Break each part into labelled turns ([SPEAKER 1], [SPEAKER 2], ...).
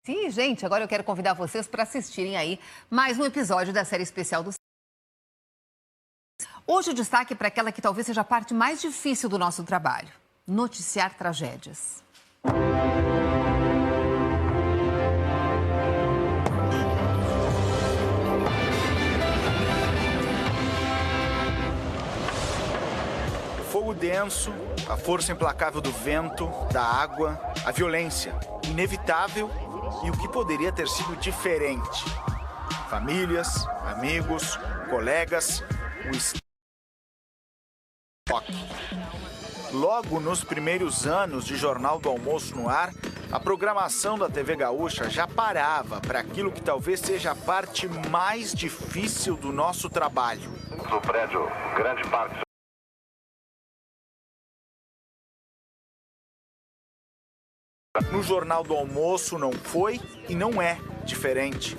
[SPEAKER 1] Sim, gente, agora eu quero convidar vocês para assistirem aí mais um episódio da série especial do... Hoje o destaque é para aquela que talvez seja a parte mais difícil do nosso trabalho: noticiar tragédias.
[SPEAKER 2] Fogo denso, a força implacável do vento, da água, a violência, inevitável e o que poderia ter sido diferente. Famílias, amigos, colegas, o estoque. Logo nos primeiros anos de Jornal do Almoço no ar, a programação da TV Gaúcha já parava para aquilo que talvez seja a parte mais difícil do nosso trabalho.
[SPEAKER 3] No prédio, grande parte.
[SPEAKER 2] No Jornal do Almoço não foi e não é diferente.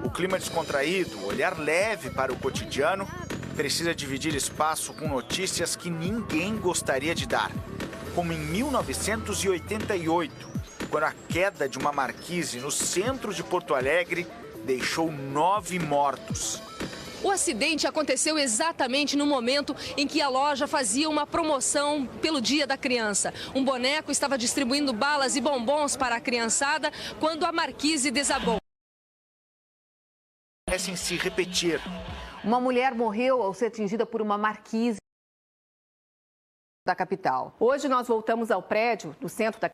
[SPEAKER 2] O clima descontraído, o olhar leve para o cotidiano, precisa dividir espaço com notícias que ninguém gostaria de dar. Como em 1988, quando a queda de uma marquise no centro de Porto Alegre deixou 9 mortos.
[SPEAKER 4] O acidente aconteceu exatamente no momento em que a loja fazia uma promoção pelo Dia da Criança. Um boneco estava distribuindo balas e bombons para a criançada quando a marquise desabou.
[SPEAKER 2] Parecem se repetir.
[SPEAKER 1] Uma mulher morreu ao ser atingida por uma marquise da capital.
[SPEAKER 5] Hoje nós voltamos ao prédio do centro da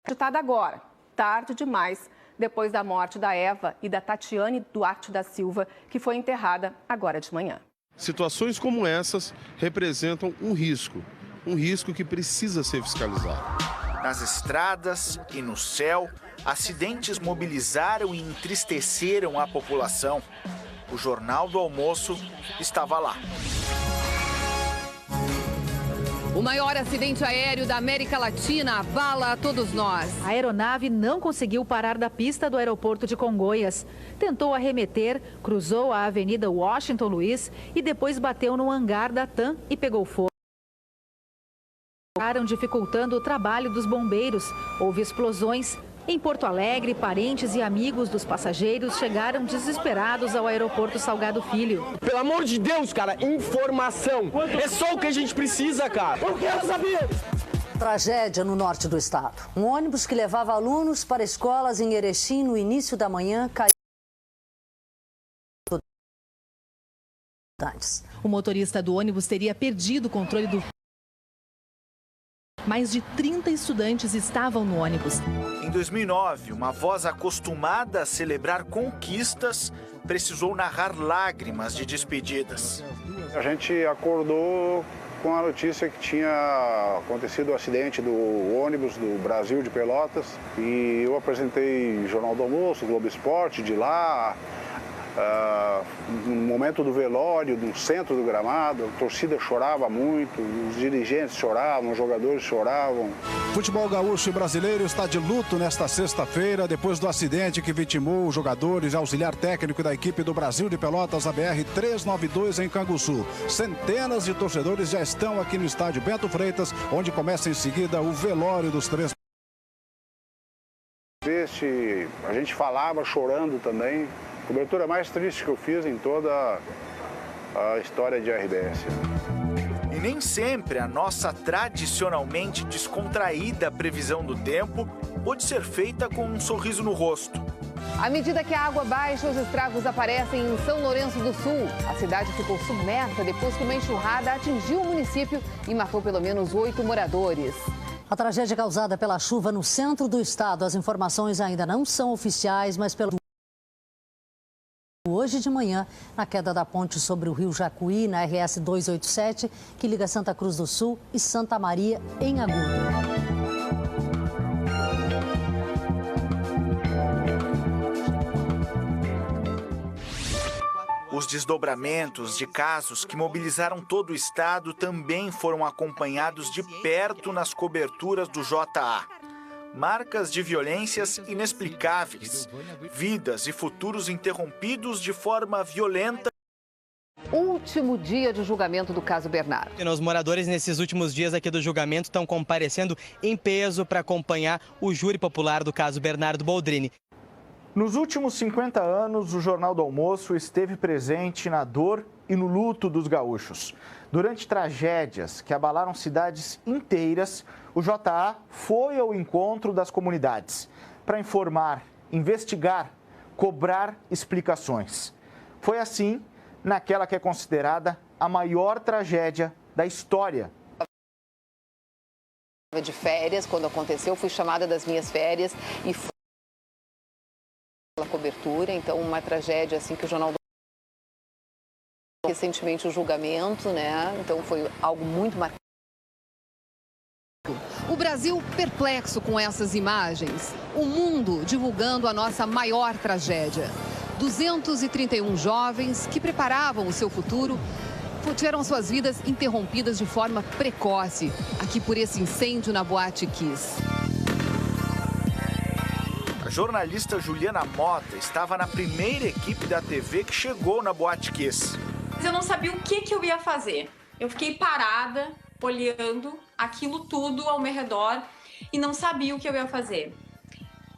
[SPEAKER 5] capital agora, tarde demais, depois da morte da Eva e da Tatiane Duarte da Silva, que foi enterrada agora de manhã.
[SPEAKER 6] Situações como essas representam um risco que precisa ser fiscalizado.
[SPEAKER 2] Nas estradas e no céu, acidentes mobilizaram e entristeceram a população. O Jornal do Almoço estava lá.
[SPEAKER 1] O maior acidente aéreo da América Latina abala a todos nós.
[SPEAKER 7] A aeronave não conseguiu parar da pista do aeroporto de Congonhas. Tentou arremeter, cruzou a Avenida Washington Luiz e depois bateu no hangar da TAM e pegou fogo. Dificultando o trabalho dos bombeiros. Houve explosões. Em Porto Alegre, parentes e amigos dos passageiros chegaram desesperados ao aeroporto Salgado Filho.
[SPEAKER 8] Pelo amor de Deus, cara, informação. É só o que a gente precisa, cara. Eu quero saber.
[SPEAKER 9] Tragédia no norte do estado. Um ônibus que levava alunos para escolas em Erechim no início da manhã caiu.
[SPEAKER 7] O motorista do ônibus teria perdido o controle do... Mais de 30 estudantes estavam no ônibus.
[SPEAKER 2] Em 2009, uma voz acostumada a celebrar conquistas precisou narrar lágrimas de despedidas.
[SPEAKER 10] A gente acordou com a notícia que tinha acontecido o acidente do ônibus do Brasil de Pelotas e eu apresentei Jornal do Almoço, Globo Esporte de lá. No momento do velório, no centro do gramado, a torcida chorava muito, os dirigentes choravam, os jogadores choravam.
[SPEAKER 11] Futebol gaúcho e brasileiro está de luto nesta sexta-feira, depois do acidente que vitimou os jogadores e auxiliar técnico da equipe do Brasil de Pelotas, a BR-392 em Canguçu. Centenas de torcedores já estão aqui no estádio Bento Freitas, onde começa em seguida o velório dos 3.
[SPEAKER 10] A gente falava chorando também. A cobertura mais triste que eu fiz em toda a história de RBS.
[SPEAKER 2] E nem sempre a nossa tradicionalmente descontraída previsão do tempo pode ser feita com um sorriso no rosto.
[SPEAKER 1] À medida que a água baixa, os estragos aparecem em São Lourenço do Sul. A cidade ficou submersa depois que uma enxurrada atingiu o município e matou pelo menos 8 moradores.
[SPEAKER 9] A tragédia causada pela chuva no centro do estado. As informações ainda não são oficiais, mas pelo... Hoje de manhã, na queda da ponte sobre o rio Jacuí, na RS 287, que liga Santa Cruz do Sul e Santa Maria, em Agudo.
[SPEAKER 2] Os desdobramentos de casos que mobilizaram todo o estado também foram acompanhados de perto nas coberturas do JA. Marcas de violências inexplicáveis, vidas e futuros interrompidos de forma violenta.
[SPEAKER 5] Um
[SPEAKER 1] último dia de julgamento do caso Bernardo.
[SPEAKER 12] Os moradores nesses últimos dias aqui do julgamento estão comparecendo em peso para acompanhar o júri popular do caso Bernardo Boldrini.
[SPEAKER 2] Nos últimos 50 anos, o Jornal do Almoço esteve presente na dor e no luto dos gaúchos. Durante tragédias que abalaram cidades inteiras, o JA foi ao encontro das comunidades para informar, investigar, cobrar explicações. Foi assim naquela que é considerada a maior tragédia da história.
[SPEAKER 1] De férias, quando aconteceu, fui chamada das minhas férias e fui pela cobertura, então uma tragédia assim que o Jornal do recentemente o julgamento, né? Então foi algo muito marcante. O Brasil perplexo com essas imagens. O mundo divulgando a nossa maior tragédia. 231 jovens que preparavam o seu futuro tiveram suas vidas interrompidas de forma precoce, aqui por esse incêndio na Boate Kiss.
[SPEAKER 2] A jornalista Juliana Mota estava na primeira equipe da TV que chegou na Boate Kiss.
[SPEAKER 13] Eu não sabia o que eu ia fazer. Eu fiquei parada, olhando aquilo tudo ao meu redor e não sabia o que eu ia fazer.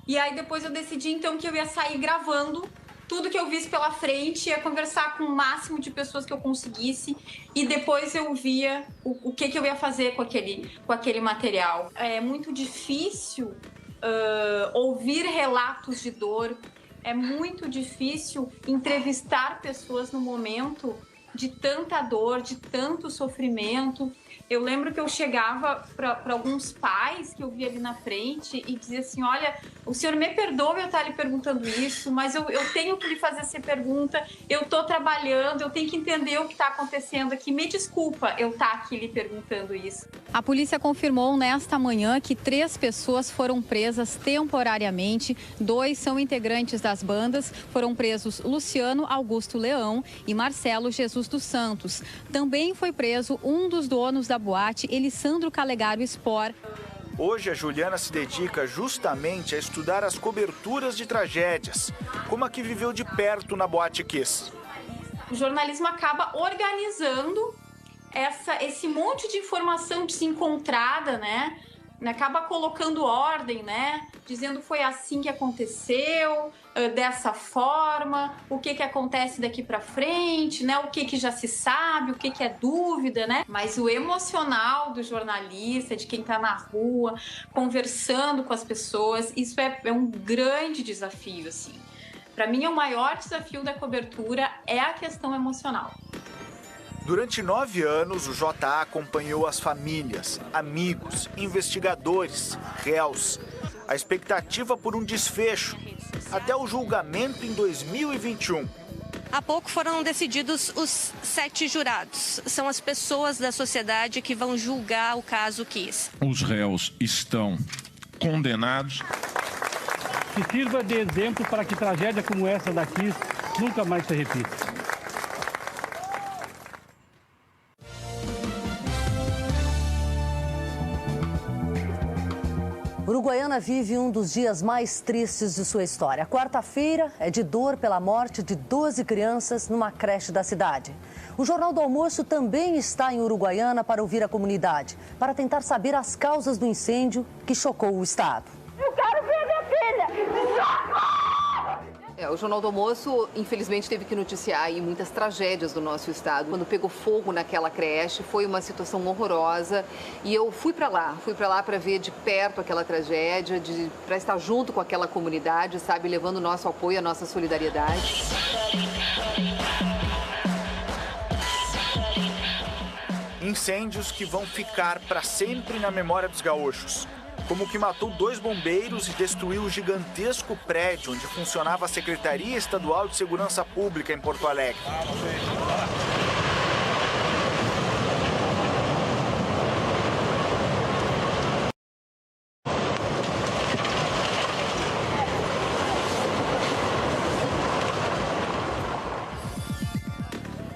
[SPEAKER 13] E aí depois eu decidi então que eu ia sair gravando tudo que eu visse pela frente, ia conversar com o máximo de pessoas que eu conseguisse e depois eu via o que eu ia fazer com aquele material. É muito difícil ouvir relatos de dor, é muito difícil entrevistar pessoas no momento de tanta dor, de tanto sofrimento. Eu lembro que eu chegava para alguns pais que eu via ali na frente e dizia assim, olha, o senhor me perdoe eu estar lhe perguntando isso, mas eu tenho que lhe fazer essa pergunta, eu estou trabalhando, eu tenho que entender o que está acontecendo aqui, me desculpa eu estar aqui lhe perguntando isso.
[SPEAKER 14] A polícia confirmou nesta manhã que 3 pessoas foram presas temporariamente, 2 são integrantes das bandas, foram presos Luciano Augusto Leão e Marcelo Jesus dos Santos. Também foi preso um dos donos da boate, Elisandro Calegaro Spor.
[SPEAKER 2] Hoje a Juliana se dedica justamente a estudar as coberturas de tragédias, como a que viveu de perto na Boate Kiss.
[SPEAKER 13] O jornalismo acaba organizando esse monte de informação desencontrada, né? Acaba colocando ordem, né? Dizendo foi assim que aconteceu, dessa forma, o que acontece daqui para frente, né? O que já se sabe, o que é dúvida, né? Mas o emocional do jornalista, de quem está na rua, conversando com as pessoas, isso é um grande desafio, assim. Para mim, o maior desafio da cobertura é a questão emocional.
[SPEAKER 2] Durante 9 anos, o JA acompanhou as famílias, amigos, investigadores, réus. A expectativa por um desfecho, até o julgamento em 2021.
[SPEAKER 4] Há pouco foram decididos os 7 jurados. São as pessoas da sociedade que vão julgar o caso Kiss.
[SPEAKER 15] Os réus estão condenados.
[SPEAKER 16] Que sirva de exemplo para que tragédia como essa da Kiss nunca mais se repita.
[SPEAKER 9] Uruguaiana vive um dos dias mais tristes de sua história. Quarta-feira é de dor pela morte de 12 crianças numa creche da cidade. O Jornal do Almoço também está em Uruguaiana para ouvir a comunidade, para tentar saber as causas do incêndio que chocou o estado.
[SPEAKER 17] Eu quero ver minha filha!
[SPEAKER 1] O Jornal do Almoço, infelizmente, teve que noticiar aí muitas tragédias do nosso estado. Quando pegou fogo naquela creche, foi uma situação horrorosa. E eu fui para lá para ver de perto aquela tragédia, para estar junto com aquela comunidade, sabe, levando o nosso apoio, a nossa solidariedade.
[SPEAKER 2] Incêndios que vão ficar para sempre na memória dos gaúchos. Como o que matou 2 bombeiros e destruiu o gigantesco prédio onde funcionava a Secretaria Estadual de Segurança Pública em Porto Alegre.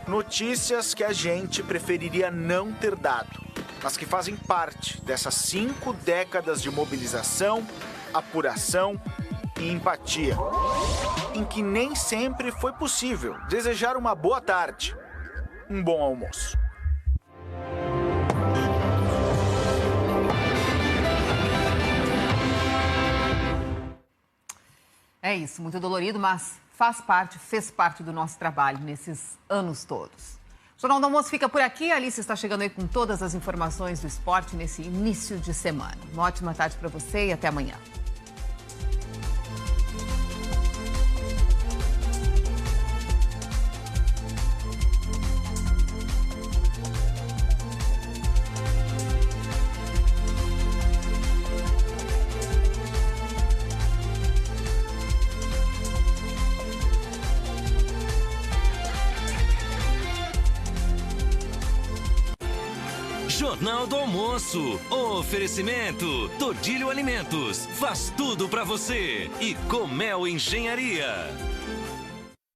[SPEAKER 2] Notícias que a gente preferiria não ter dado, mas que fazem parte dessas 5 décadas de mobilização, apuração e empatia, em que nem sempre foi possível desejar uma boa tarde. um bom almoço.
[SPEAKER 1] É isso, muito dolorido, mas fez parte do nosso trabalho nesses anos todos. O Jornal do Almoço fica por aqui. A Alice está chegando aí com todas as informações do esporte nesse início de semana. Uma ótima tarde para você e até amanhã.
[SPEAKER 18] Jornal do Almoço. Oferecimento Todilho Alimentos. Faz tudo pra você. E Comel Engenharia.